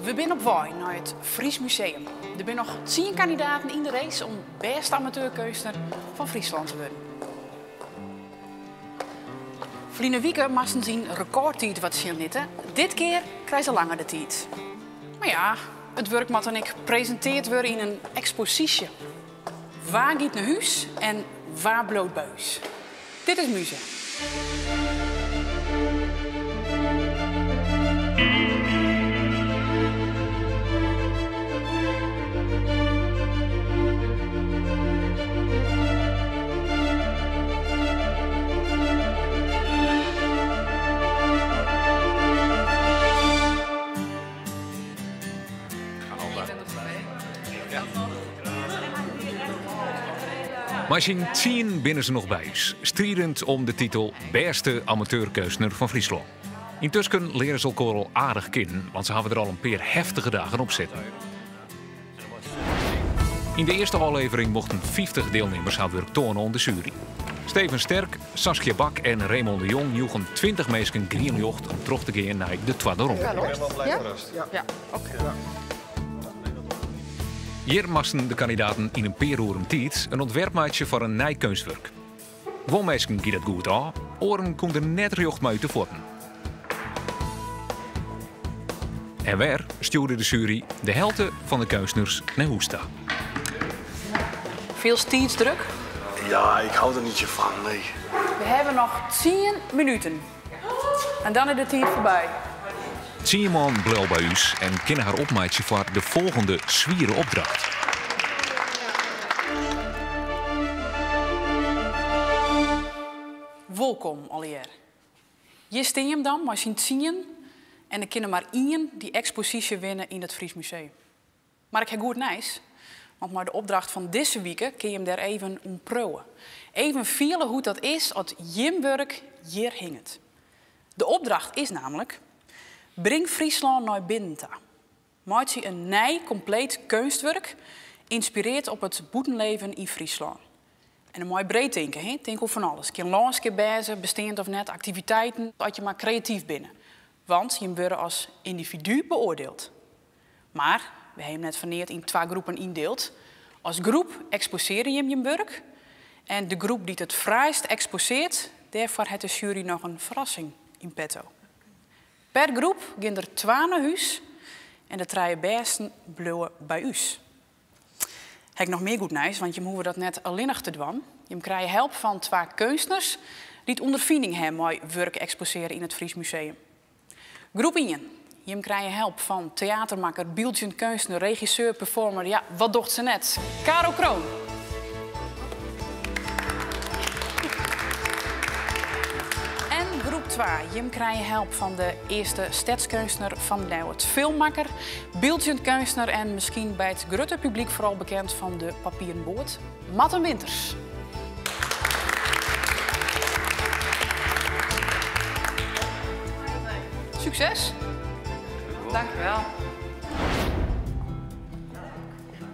We zijn op weg naar het Fries Museum. Er zijn nog 10 kandidaten in de race om beste amateurkunstenaar van Friesland te worden. Vliene Wieke moesten zien recordtijd wat zien litten. Dit keer krijgen ze langer de tijd. Maar ja, het werk moet dan ik presenteerd worden in een expositie. Waar gaat naar huis en waar bloot buis? Dit is Muze. Maar zien 10 binnen ze nog bij is, strijdend om de titel Beste amateurkunstenaar van Friesland. Intussen leren ze elkaar al aardig kennen, want ze hebben er al een paar heftige dagen op zitten. In de eerste aflevering mochten 50 deelnemers haar werk tonen aan de jury. Steven Sterk, Saskia Bak en Raymond de Jong joegen 20 mensen green jocht om terug te gaan naar de tweede ronde. Ja, oké. Hier moesten de kandidaten in een peerroeren tijd een ontwerpmaatje voor een nieuw kunstwerk. Wel mensen ging dat goed aan, oren konden net recht mee te voeten. En weer stuurde de jury de helft van de kunstenaars naar Hoesta. Veel druk. Ja, ik hou er niet zo van, nee. We hebben nog 10 minuten. En dan is de tijd voorbij. 10 man bleef bij ons en kennen haar opmaatje voor de volgende zwieren opdracht. Welkom alweer. Je steen hem dan, maar zien 10 en er kunnen maar 1 die expositie winnen in het Fries Museum. Maar ik heb goed nice, want maar de opdracht van deze week kun je hem daar even om proeven. Even vielen hoe dat is als Jimburg hier hinget. De opdracht is namelijk: breng Friesland naar binnen. Maak je een nieuw, compleet kunstwerk, inspireerd op het boetenleven in Friesland. En een mooi breed denken, hè? Denk over van alles. Geen landschap bezig, bestaand of net, activiteiten, dat je maar creatief binnen. Want je wordt als individu beoordeeld. Maar, we hebben net vaneerd in 2 groepen indeeld. Als groep exposeer je je werk. En de groep die het fraaist exposeert, daarvoor heeft de jury nog een verrassing in petto. Per groep gaan er 2 naar huis en de 3 besten blijven bij us. Heb ik nog meer goed nieuws, want je hoeft dat net alleen nog te doen. Je krijgt help van 2 kunstenaars die het ondervinding hebben mooi werk exposeren in het Fries Museum. Groep 1. Je krijgt help van theatermaker, beeldend kunstenaar, regisseur, performer. Ja, wat docht ze net? Karel Kroon. En groep 2. Je krijgt help van de eerste stadskunstenaar van Leeuwen. Filmmaker, beeldend kunstenaar en misschien bij het grote publiek vooral bekend van de papieren boot, Matten Winters. Succes! Dank u wel.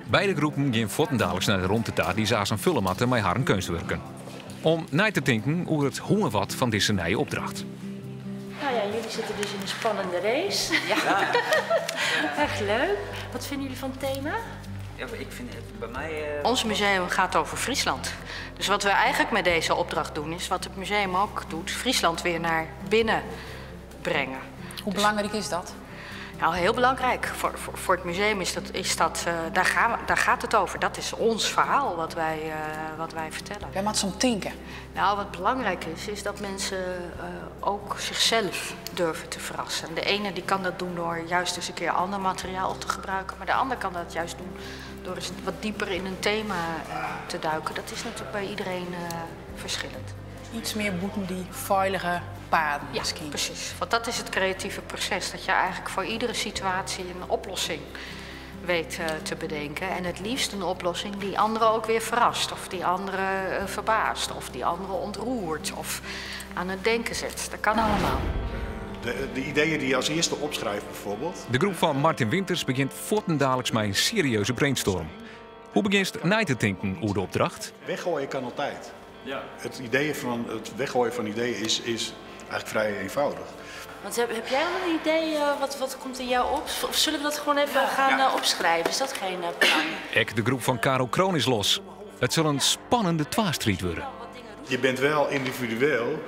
Beide groepen gingen voortendaliks naar de rondetaart die ze aan vullen matten met haar kunstwerken. Om na te denken over het hoe en wat van deze nieuwe opdracht. Nou ja, jullie zitten dus in een spannende race. Ja. Echt leuk. Wat vinden jullie van het thema? Ja, maar ik vind het bij mij... Ons museum gaat over Friesland. Dus wat we eigenlijk met deze opdracht doen, is wat het museum ook doet, Friesland weer naar binnen brengen. Hoe belangrijk is dat? Nou, heel belangrijk. Voor het museum daar gaat het over. Dat is ons verhaal wat wij vertellen. Wij moeten soms denken. Nou, wat belangrijk is dat mensen ook zichzelf durven te verrassen. De ene die kan dat doen door juist eens een keer ander materiaal te gebruiken. Maar de ander kan dat juist doen door eens wat dieper in een thema te duiken. Dat is natuurlijk bij iedereen verschillend. Iets meer boeten die veilige paden misschien. Ja, precies. Want dat is het creatieve proces. Dat je eigenlijk voor iedere situatie een oplossing weet te bedenken. En het liefst een oplossing die anderen ook weer verrast. Of die anderen verbaast. Of die anderen ontroert. Of aan het denken zet. Dat kan allemaal. De ideeën die je als eerste opschrijft bijvoorbeeld. De groep van Martin Winters begint voortendaliks met een serieuze brainstorm. Hoe begint je na te denken over de opdracht? Weggooien kan altijd. Ja. Het weggooien van ideeën is eigenlijk vrij eenvoudig. Want heb jij al een idee wat komt in jou op? Of zullen we dat gewoon even gaan opschrijven? Is dat geen plan? Ek de groep van Caro Kroon is los. Het zal een spannende twaarstrijd worden. Je bent wel individueel.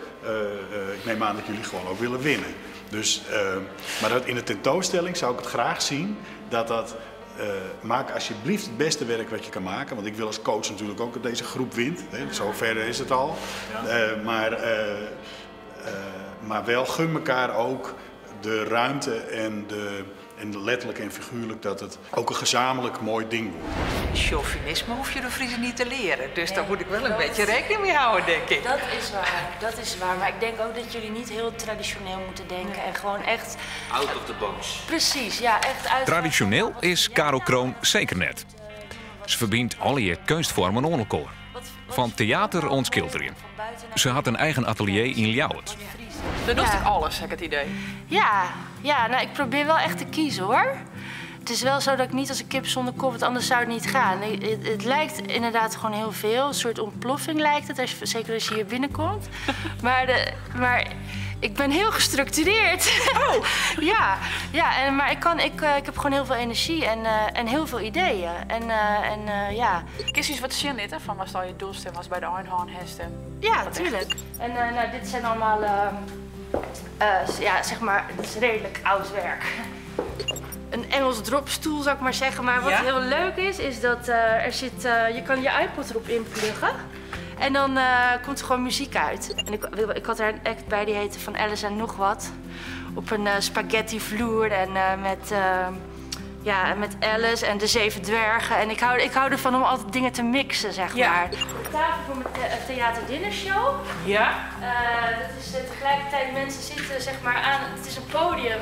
Ik neem aan dat jullie gewoon ook willen winnen. Dus, maar in de tentoonstelling zou ik het graag zien dat maak alsjeblieft het beste werk wat je kan maken. Want ik wil als coach natuurlijk ook dat deze groep wint. Hè. Zover is het al. Ja. Maar wel gun elkaar ook de ruimte en letterlijk en figuurlijk dat het ook een gezamenlijk mooi ding wordt. Chauvinisme hoef je de Friese niet te leren. Dus daar moet ik wel een beetje rekening mee houden, denk ik. Dat is waar. Maar ik denk ook dat jullie niet heel traditioneel moeten denken. En gewoon echt... Out of the box. Precies, ja, echt uit... Traditioneel is Caro Kroon zeker net. Ze verbindt alle je kunstvormen onder elkaar. Van theater ons schilderen. Ze had een eigen atelier in Ljouwert. Dat doet toch alles, heb ik het idee. Ja, nou, ik probeer wel echt te kiezen, hoor. Het is wel zo dat ik niet als een kip zonder kop, want anders zou het niet gaan. Het lijkt inderdaad gewoon heel veel. Een soort ontploffing lijkt het, zeker als je hier binnenkomt. Maar ik ben heel gestructureerd. Oh. Maar ik heb gewoon heel veel energie en heel veel ideeën. Ja. Kies eens wat zin dit, hè? Van was al je doelstelling was bij de Einhorn Hesten. Ja, natuurlijk. En dit zijn allemaal, zeg maar, het is redelijk oud werk. Een Engels dropstoel, zou ik maar zeggen. Maar wat heel leuk is dat je kan je iPod erop inpluggen. En dan komt er gewoon muziek uit. En ik had er een act bij die heette Van Alice en nog wat. Op een spaghetti vloer en met Alice en de 7 dwergen. En ik hou ervan om altijd dingen te mixen, zeg maar. De tafel voor mijn theater dinnershow. Ja. Dat is tegelijkertijd mensen zitten zeg maar aan. Het is een podium.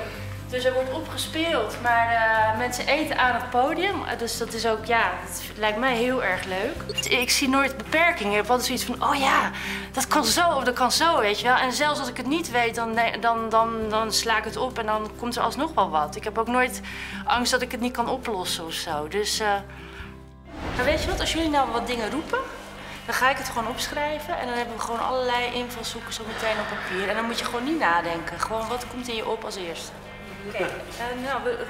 Dus er wordt opgespeeld, maar mensen eten aan het podium. Dus dat is ook, dat lijkt mij heel erg leuk. Ik zie nooit beperkingen. Ik heb altijd zoiets van, oh ja, dat kan zo of dat kan zo, weet je wel. En zelfs als ik het niet weet, dan sla ik het op en dan komt er alsnog wel wat. Ik heb ook nooit angst dat ik het niet kan oplossen of zo. Dus, maar weet je wat, als jullie nou wat dingen roepen, dan ga ik het gewoon opschrijven en dan hebben we gewoon allerlei invalshoeken zo meteen op papier. En dan moet je gewoon niet nadenken. Gewoon, wat komt in je op als eerste? Oké,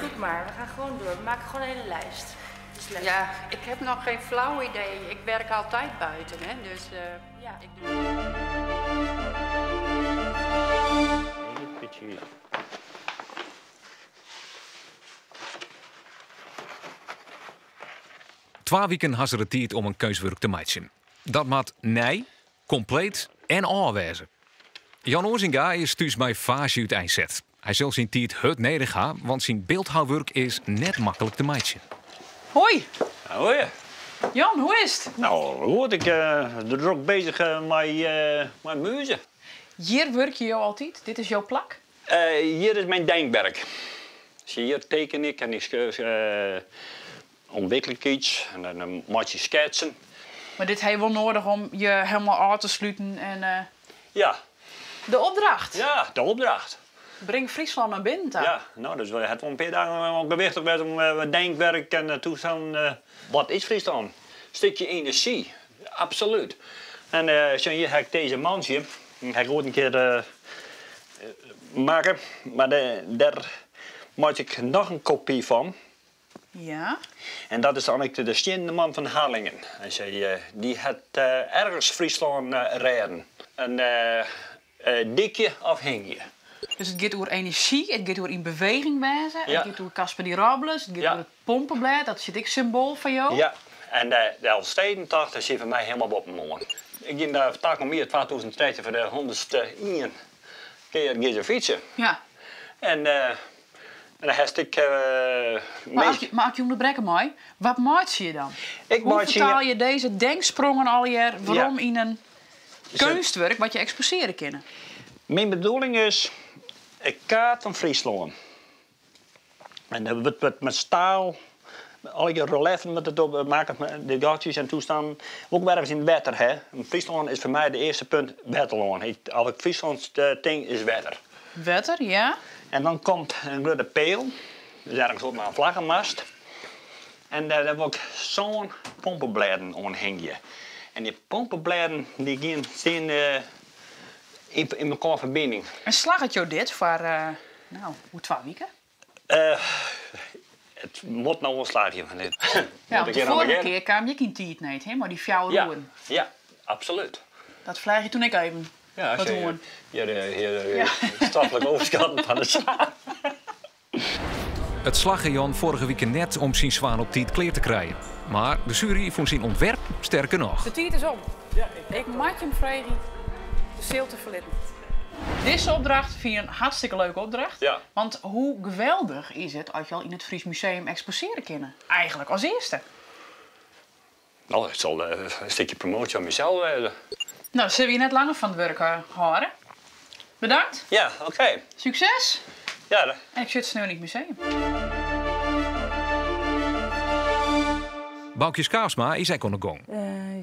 roep maar. We gaan gewoon door. We maken gewoon een hele lijst. Ja, ik heb nog geen flauw idee. Ik werk altijd buiten, hè. Dus ik doe... Twee weken had ze de tijd om een keuswerk te maken. Dat maakt compleet en aanwijzen. Jan Ozinga is thuis bij Fage uit Eindset. Hij zal zijn tijd het neder gaan, want zijn beeldhouwwerk is net makkelijk te maken. Hoi. Hoi. Jan, hoe is het? Nou, goed. Ik ben druk bezig met muziek. Hier werk je jou altijd? Dit is jouw plak? Hier is mijn denkwerk. Dus hier teken ik en ik ontwikkel ik iets en dan maak je schetsen. Maar dit heb je wel nodig om je helemaal aan te sluiten en... Ja. De opdracht? Ja, de opdracht. Breng Friesland naar binnen dan. Ja, nou, dus we hebben een paar dagen gewichtig met denkwerk en toestand. Wat is Friesland? Een stukje energie, absoluut. En zo hier heb ik deze mandje. Ik ga ik ook een keer maken, maar daar maak ik nog een kopie van. Ja. En dat is dan ook de stiende man van Harlingen. En die had ergens Friesland rijden. Een dikje of hingje. Dus het gaat over energie, het gaat over in beweging wijzen, Ja. het gaat over Casper die Robles, het gaat over het pompenblad, dat is het symbool van jou. Ja, en de Elfstedentocht is hier voor mij helemaal op mijn mond. Ik ging daar tak om hier 2013 voor de 101 keer fietsen. Ja. En dan heb ik... Maar als je onderbreken mij, wat maak je dan? Ik Hoe maak vertaal je deze denksprongen al je waarom in een Zo- kunstwerk wat je exposeren kunnen? Mijn bedoeling is een kaart van Friesland. En dan wordt met staal, al je relieven met het op, maken met de gatjes en toestanden. Ook wel ergens in het water. Hè. Friesland is voor mij de eerste punt waterland. Als ik Friesland ding is water. Wetter, ja. En dan komt een grote peel, dus ergens op een vlaggenmast. En daar heb ik zo'n pompenbladen aan hang je. En die pompenbladen die gaan in elkaar verbinding. En slag het jou dit voor, hoe 2 weken? Het moet nou wel slagen van dit. Ja, de vorige keer kwam je geen tijd niet, hè? Maar die 4 roeren. Ja, absoluut. Dat vraag je toen ik even. Ja, wat doen? Je strafelijk overschatten van de zaak. Het slagge Jan vorige week net om zijn zwaan op tijd kleer te krijgen. Maar de jury vond zijn ontwerp sterker nog. De tijd is om. Ik maak hem vragen de zeel te verlitten. Deze opdracht vind je een hartstikke leuke opdracht. Ja. Want hoe geweldig is het als je al in het Fries Museum exposeren kunnen? Eigenlijk als eerste. Nou, het zal een stukje promotie aan mezelf worden. Nou, zullen we je net langer van het werk houden? Bedankt. Ja, oké. Succes. Ja, En ik zit snel in het museum. Boukje Skaafsma is ook aan de gang.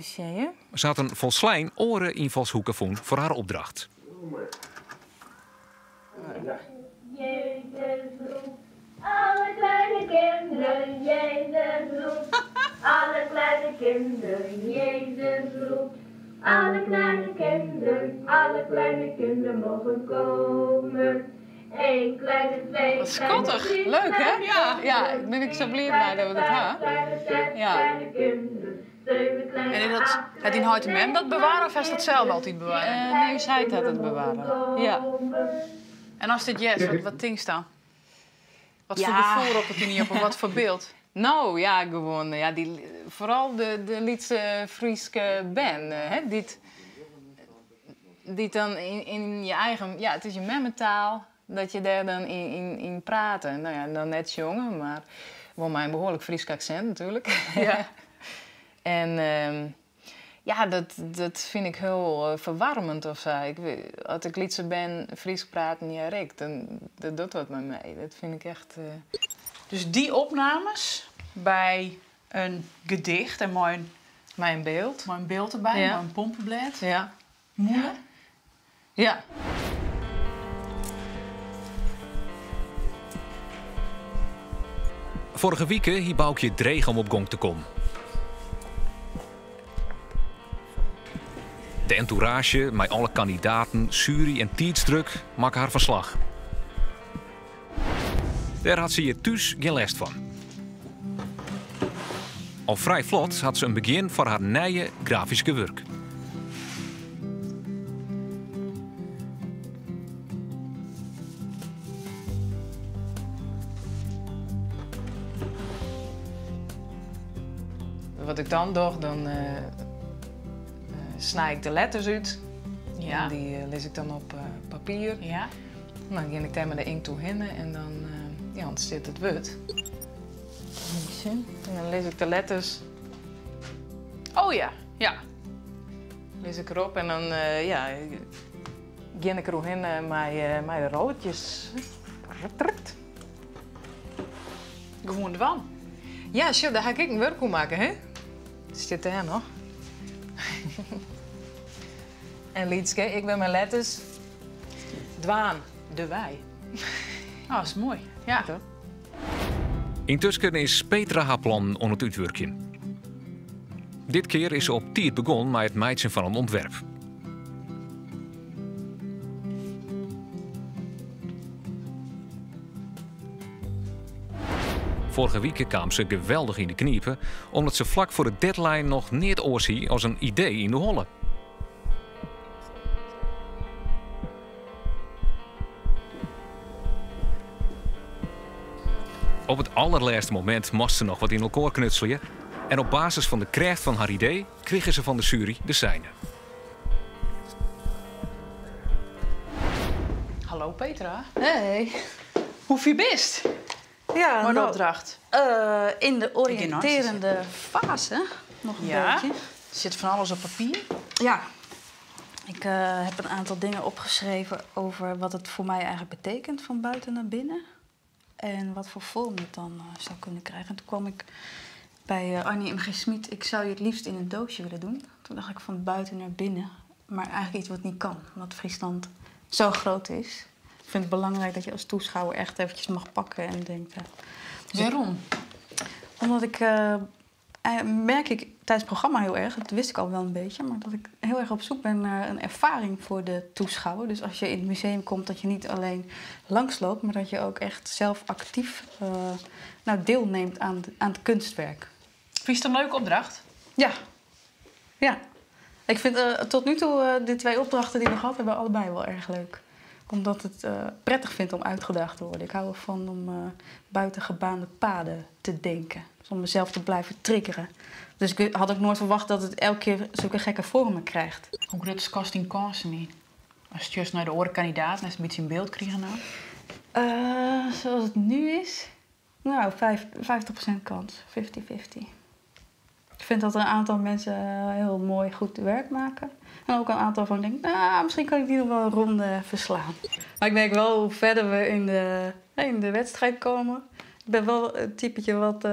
Zie je? Ze had een volslijn oren invalshoeken voor haar opdracht. Jezus roept, alle kleine kinderen, Jezus roept. Alle kleine kinderen, Jezus roept. Alle kleine kinderen mogen komen. Eén kleine, twee Wat schattig. Leuk, hè? Ja, ja, ik ben ik zo blij mee dat we dat hebben. Ja. En het in houten mem dat bewaren of heeft dat zelf altijd bewaren? Nee, zij had het bewaren. Ja. En als dit yes, wat ding dan? Wat voor Ja. gevoel op het in op wat voor beeld? Nou ja, gewoon, ja, vooral de Lietse Frieske band, hè, die dan in je eigen, ja, het is je memmentaal, dat je daar dan in praten. Nou ja, dan net jongen, maar wel mijn behoorlijk Fries accent natuurlijk. Ja. En ja, dat vind ik heel verwarmend of zo. Als ik Lietse ben Fries praat en ja, Rick, dan dat doet wat met mij. Dat vind ik echt... Dus die opnames bij een gedicht en mijn beeld. Mooi een beeld erbij, Ja. mooi een pompenblad. Ja. Moeder. Ja. Vorige week hier Boukje dreig om op gong te komen. De entourage met alle kandidaten, jury en tijdsdruk maken haar verslag. Daar had ze je thuis geen last van. Al vrij vlot had ze een begin voor haar nieuwe grafische werk. Wat ik dan doe, dan snij ik de letters uit. Ja. En die lees ik dan op papier. Ja. Dan ga ik daar met de inkt toe hinnen en dan ja, ontstaat het wit. En dan lees ik de letters, Oh ja, ja. lees ik erop en dan ja, ga ik erin met de roodjes. Gewoon ervan. Ja, sure, daar ga ik een werk op maken, hè? Zit daar nog. En Lietske, ik ben mijn letters. Dwaan, de wij. Oh, dat is mooi. Ja. Toch? Intussen is Petra haar plan om het uitwerken. Dit keer is ze op tijd begonnen met het meidsen van een ontwerp. Vorige week kwam ze geweldig in de kniepen, omdat ze vlak voor de deadline nog niet oorzie als een idee in de holle. Op het allerlaatste moment moest ze nog wat in elkaar knutselen. En op basis van de kracht van haar idee kregen ze van de jury de zijne. Hallo Petra. Hey. Hoe je best? Ja, Wat nou, opdracht? in de oriënterende fase nog een beetje. Er zit van alles op papier. Ja. Ik heb een aantal dingen opgeschreven over wat het voor mij eigenlijk betekent van buiten naar binnen. En wat voor vorm het dan zou kunnen krijgen. En toen kwam ik bij Annie M.G. Smit. Ik zou je het liefst in een doosje willen doen. Toen dacht ik van buiten naar binnen. Maar eigenlijk iets wat niet kan. Omdat Friesland zo groot is. Ik vind het belangrijk dat je als toeschouwer echt eventjes mag pakken en denkt... Dus waarom? Omdat ik merk ik tijdens het programma heel erg, dat wist ik al wel een beetje, maar dat ik heel erg op zoek ben naar een ervaring voor de toeschouwer. Dus als je in het museum komt, dat je niet alleen langsloopt, maar dat je ook echt zelf actief deelneemt aan het kunstwerk. Vind je het een leuke opdracht? Ja. Ja. Ik vind tot nu toe de 2 opdrachten die we gehad hebben allebei wel erg leuk. Omdat het prettig vind om uitgedaagd te worden. Ik hou ervan om buiten gebaande paden te denken. Dus om mezelf te blijven triggeren. Dus ik had ook nooit verwacht dat het elke keer zulke gekke vormen krijgt. Hoe groot is casting kansen niet? Als je juist naar de orenkandidaat een beetje in beeld krijgen nou? Zoals het nu is? Nou, 50% kans. 50-50. Ik vind dat er een aantal mensen heel mooi goed werk maken. En ook een aantal van denk, misschien kan ik die nog wel een ronde verslaan. Maar ik merk wel hoe verder we in de wedstrijd komen. Ik ben wel een typetje wat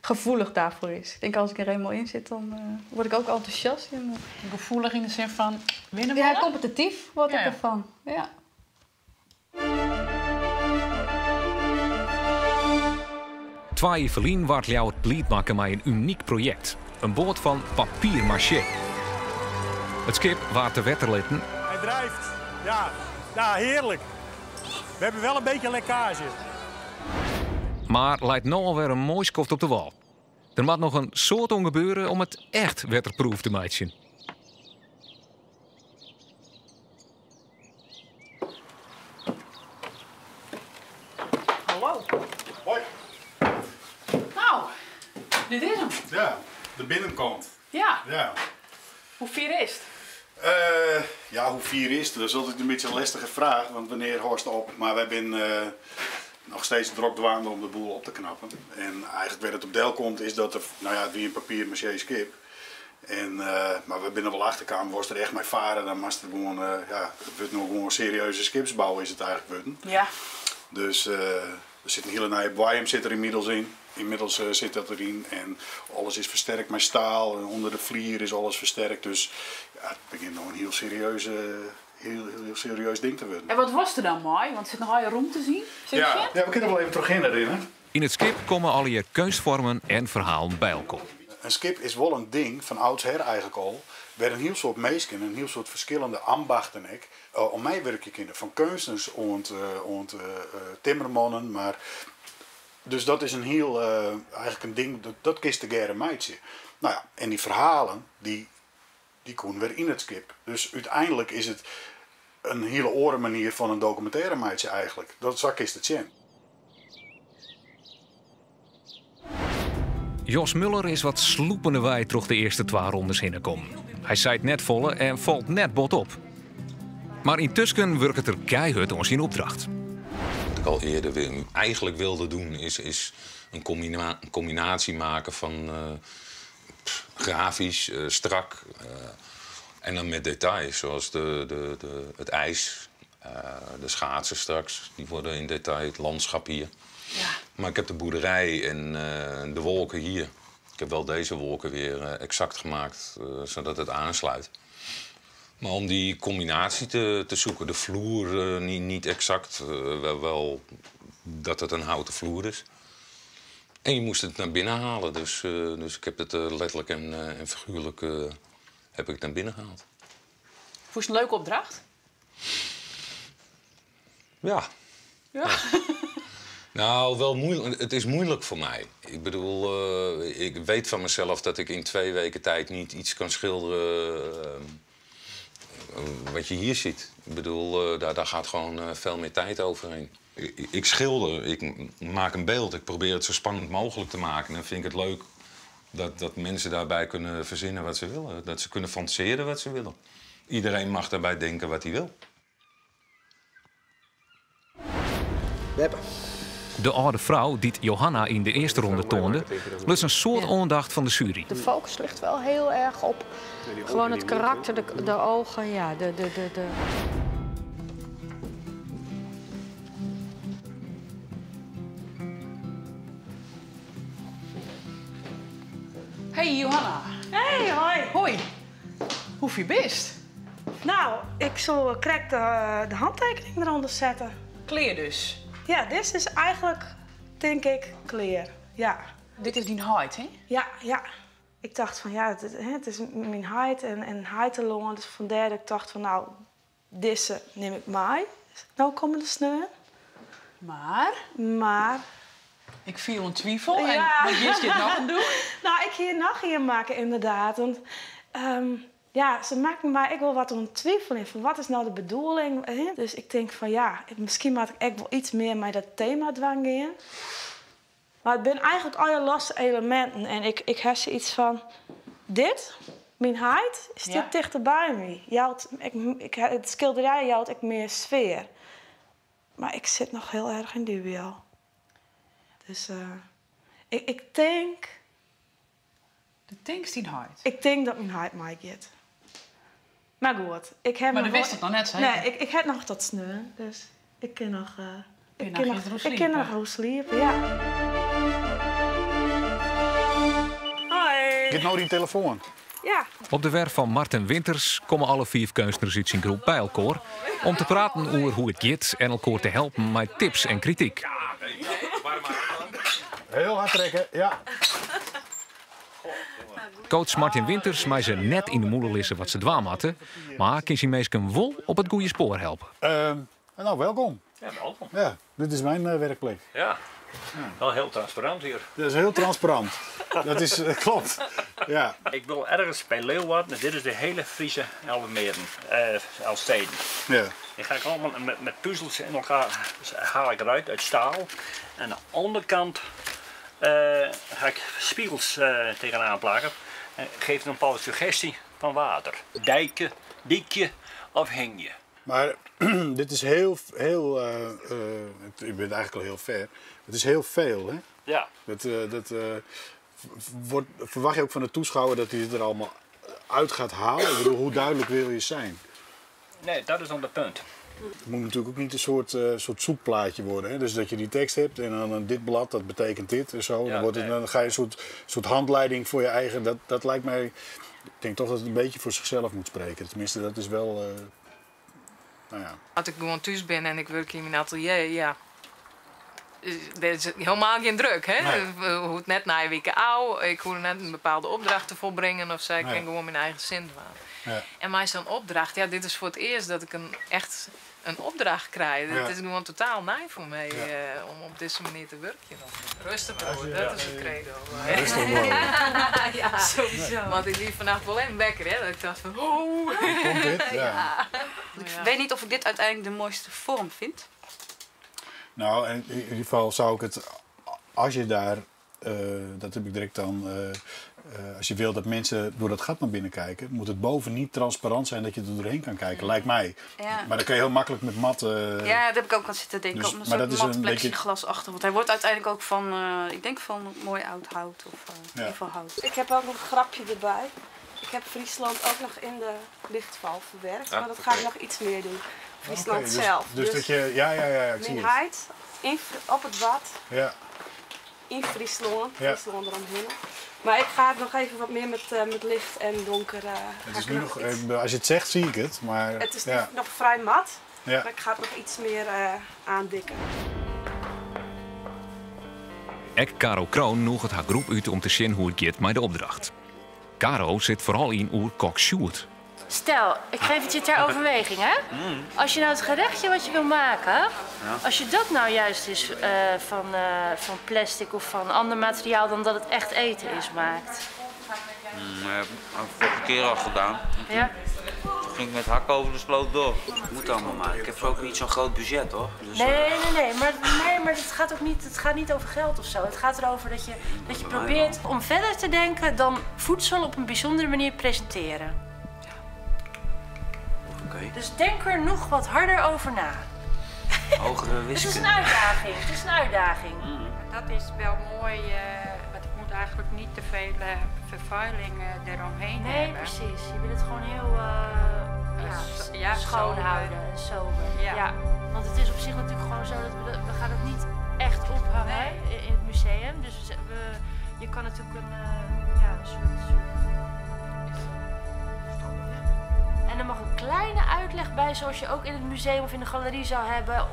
gevoelig daarvoor is. Ik denk als ik er eenmaal in zit, dan word ik ook enthousiast. Gevoelig in de zin van winnen? Ja, competitief word ik ervan. Ja. Twee verlien wordt jou het lied maken met een uniek project. Een boot van papier-maché. Het schip waar te wetterlitten. Hij drijft. Ja, heerlijk. We hebben wel een beetje lekkage. Maar lijkt nou alweer een mooi skoft op de wal. Er moet nog een soort gebeuren om het echt wetterproof te maken. Hallo. Hoi. Nou, dit is hem. Ja, de binnenkant. Ja. Ja. Hoe vier is het? Hoe vier is het? Dat is altijd een beetje een lastige vraag, want wanneer horst op? Maar wij zijn nog steeds drok dwaande om de boel op te knappen. En eigenlijk waar het op deel komt is dat er, wie een papier-maché skip. Maar we binnen wel achterkamer, was er echt mee varen, dan was het gewoon, het wordt nog gewoon een serieuze skipsbouw is het eigenlijk worden. Ja. Dus er zit een hele nieuwe biome zit er inmiddels in. Inmiddels zit dat erin en alles is versterkt met staal. En onder de vlier is alles versterkt. Dus ja, het begint nog een heel serieus ding te worden. En wat was er dan mooi? Want er zit nog al je roem te zien. Ja, we kunnen wel even terug herinneren. In het schip komen al je kunstvormen en verhalen bij elkaar. Een skip is wel een ding, van oudsher eigenlijk al, waar een heel soort mensen, een heel soort verschillende ambachten om mij werken kunnen. Van kunstenaars en timmermannen, maar... Dus dat is een heel, eigenlijk een ding, dat kist de gere meidje. Nou ja, en die verhalen, die komen weer in het skip. Dus uiteindelijk is het een hele orenmanier van een documentaire meidje eigenlijk. Dat is het zien. Jos Muller is wat sloepende wij terug de eerste 2 rondes heen komen. Hij zijt net volle en valt net bot op. Maar intussen werkt het er keihard om zijn opdracht. Wat ik al eerder eigenlijk wilde doen is een combinatie maken van grafisch, strak en dan met details. Zoals het ijs, de schaatsen straks, die worden in detail, het landschap hier. Ja. Maar ik heb de boerderij en de wolken hier. Ik heb wel deze wolken weer exact gemaakt, zodat het aansluit. Maar om die combinatie te zoeken, de vloer niet exact, wel dat het een houten vloer is. En je moest het naar binnen halen, dus ik heb het letterlijk en figuurlijk heb ik het naar binnen gehaald. Vond je het een leuke opdracht? Ja. Nou, wel moeilijk. Het is moeilijk voor mij. Ik bedoel, ik weet van mezelf dat ik in 2 weken tijd niet iets kan schilderen wat je hier ziet. Ik bedoel, daar gaat gewoon veel meer tijd overheen. Ik schilder, ik maak een beeld, ik probeer het zo spannend mogelijk te maken. En dan vind ik het leuk dat mensen daarbij kunnen verzinnen wat ze willen. Dat ze kunnen fantaseren wat ze willen. Iedereen mag daarbij denken wat hij wil. De oude vrouw die Johanna in de eerste ronde toonde, lust een soort ondacht van de jury. De focus ligt wel heel erg op gewoon het karakter, de ogen, ja, Hey Johanna. Hey, hoi. Hoi. Hoe je best? Nou, ik zal correct de handtekening eronder zetten. Kleer dus? Ja, dit is eigenlijk, denk ik, kleer. Ja. Dit is die huid, hè? Ja. ik dacht van ja, het is mijn huid en huidalong. Dus vandaar dat ik dacht van nou, deze neem ik mee. Nou komen de sneeuw. Maar... Ik viel in twijfel en wat is dit nog aan doen? Nou, ik hier nog hier maken inderdaad. Want ze maken mij ik wel wat een twijfel in van wat is nou de bedoeling. Hè? Dus ik denk van ja, misschien maak ik echt wel iets meer met dat thema dwang in. Maar het zijn eigenlijk alle losse elementen. En ik heb iets van dit, mijn huid, is dit dichterbij me. Het schilderij houdt ik meer sfeer. Maar ik zit nog heel erg in dubio. Dus ik denk... De tankst die huid? Ik denk dat mijn huid mij gaat. Maar goed, ik heb maar dat wist het nog net zeker? Nee, ik heb nog tot sneeuw, dus ik kan nog... ik kan nog goed sliepen, ja. Hoi. Get nou die telefoon. Ja. Op de werf van Marten Winters komen alle 4 kunstenaars uit zijn groep bij elkaar om te praten over hoe het gaat en elkaar te helpen met tips en kritiek. Heel hard trekken, ja. Coach Martin Winters mij ze net in de moeder lissen wat ze dwaam hadden, maar kan ze meestal wel op het goede spoor helpen. Nou, welkom. Ja, welkom. Ja, dit is mijn werkplek. Ja. Wel heel transparant hier. Dat is heel transparant. Dat is, klopt. Ja. Ik wil ergens bij Leeuwarden, dit is de hele Friese Elvermeren, als steden. Ja. Die ga ik allemaal met puzzels in elkaar haal ik eruit uit staal. En aan de andere kant ga ik spiegels tegenaan plakken. En geef een bepaalde suggestie van water. Dijken, diekje of hengje. Maar dit is heel je bent eigenlijk al heel ver. Het is heel veel, hè? Ja. Verwacht je ook van de toeschouwer dat hij het er allemaal uit gaat halen? Ik bedoel, hoe duidelijk wil je zijn? Nee, dat is dan het punt. Het moet natuurlijk ook niet een soort zoekplaatje worden. Hè? Dus dat je die tekst hebt en dan dit blad, dat betekent dit en zo. Ja, dan ga je een soort handleiding voor je eigen. Dat lijkt mij. Ik denk toch dat het een beetje voor zichzelf moet spreken. Tenminste, dat is wel. Nou ja. Als ik gewoon thuis ben en ik werk in mijn atelier, ja. Er is helemaal geen druk, hè? Nee. Hoeft net na een week oud. Ik hoef net een bepaalde opdracht te volbrengen of zo. Ik kan gewoon mijn eigen zin doen. Ja. En mij zo'n opdracht, ja, dit is voor het eerst dat ik echt een opdracht krijg. Het is gewoon totaal nieuw voor mij om op deze manier te werken. Rustig brood, dat is het credo. Rustig brood. Ja, sowieso. Want ik liep vannacht wel even wekker, hè? Dat ik dacht van, oh. Komt dit? Ja. Ik weet niet of ik dit uiteindelijk de mooiste vorm vind. Nou, in ieder geval zou ik het, als je daar, dat heb ik direct dan, als je wil dat mensen door dat gat naar binnen kijken, moet het boven niet transparant zijn dat je er doorheen kan kijken, lijkt mij. Ja. Maar dan kun je heel makkelijk met mat... ja, dat heb ik ook aan zitten denken, dus, op een soort mat plexiglas achter. Want hij wordt uiteindelijk ook van, ik denk van mooi oud hout of in ieder geval hout. Ik heb ook nog een grapje erbij. Ik heb Friesland ook nog in de lichtval verwerkt, maar dat ga ik nog iets meer doen. Friesland zelf. Dus dat je, ja, ik zie het. Op het bad. Ja. In Friesland. Friesland eromheen. Maar ik ga het nog even wat meer met licht en donker. Het is nu nog, als je het zegt, zie ik het. Maar, het is nog vrij mat, maar ik ga het nog iets meer aandikken. Caro Kroon noeg het haar groep uit om te zien hoe het gaat met de opdracht. Caro zit vooral in oer kok Sjoerd. Stel, ik geef het je ter overweging, hè? Als je nou het gerechtje wat je wil maken, als je dat nou juist is van plastic of van ander materiaal dan dat het echt eten is maakt. Dat heb ik vorige keer al gedaan. Ja? Toen ging ik met hakken over de sloot door. Dat moet allemaal maar. Ik heb ook niet zo'n groot budget, hoor. Dus, nee. Maar het gaat ook niet, het gaat niet over geld of zo. Het gaat erover dat je probeert om verder te denken dan voedsel op een bijzondere manier presenteren. Dus denk er nog wat harder over na. Hogere wiskunde. Het is een uitdaging. Het is een uitdaging. Dat is wel mooi, want ik moet eigenlijk niet te veel vervuiling eromheen hebben. Nee, precies. Je wil het gewoon heel schoon houden en sober. Ja. Want het is op zich natuurlijk gewoon zo dat we gaan het niet echt ophangen in het museum. Dus je kan natuurlijk een soort... En er mag een kleine uitleg bij, zoals je ook in het museum of in de galerie zou hebben,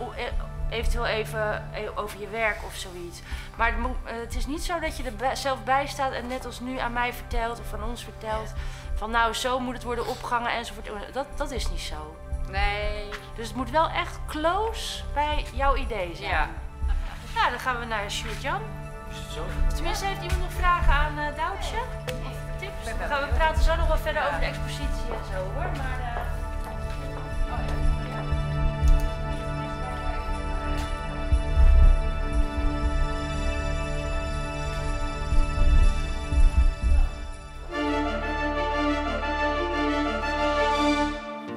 eventueel even over je werk of zoiets. Maar het is niet zo dat je er zelf bij staat en net als nu aan mij vertelt of aan ons vertelt. Van nou, zo moet het worden opgehangen enzovoort. Dat is niet zo. Nee. Dus het moet wel echt close bij jouw idee zijn. Ja. Nou, dan gaan we naar Sjoerd-Jan. Tenminste, heeft iemand nog vragen aan Doutje? Of tips? We praten zo nog wel verder over de expositie en zo hoor. Maar,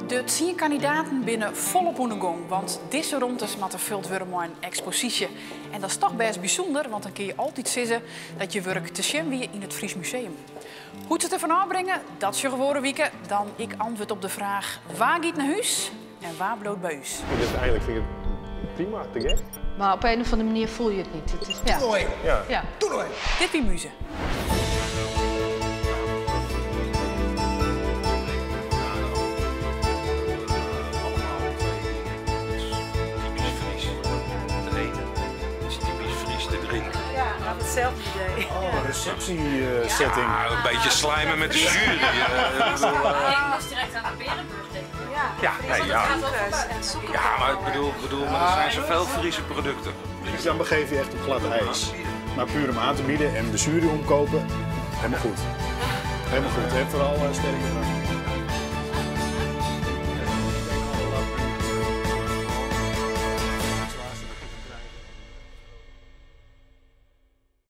De 10 kandidaten binnen volop aan de gang, want deze rondes met de vult weer maar een expositie. En dat is toch best bijzonder, want dan kun je altijd zeggen dat je werk te zien weer in het Fries Museum. Hoe ze het ervan aanbrengen, dat je geworden wieken. Dan ik antwoord op de vraag waar gaat naar huis en waar bloot bij huis. Eigenlijk vind ik het prima, te gek. Maar op een of andere manier voel je het niet. Het is, ja. Ja. Dit is muze. Hetzelfde idee. Oh, receptiesetting. Ja, een beetje slijmen met de jury. ik moest direct aan de Berenburg denken. Ja, maar ik bedoel, er zijn zoveel Friese producten. Dus dan begeef je echt op glad ijs. Maar puur om aan te bieden en de jury omkopen, helemaal goed. Helemaal goed. En vooral sterke vragen.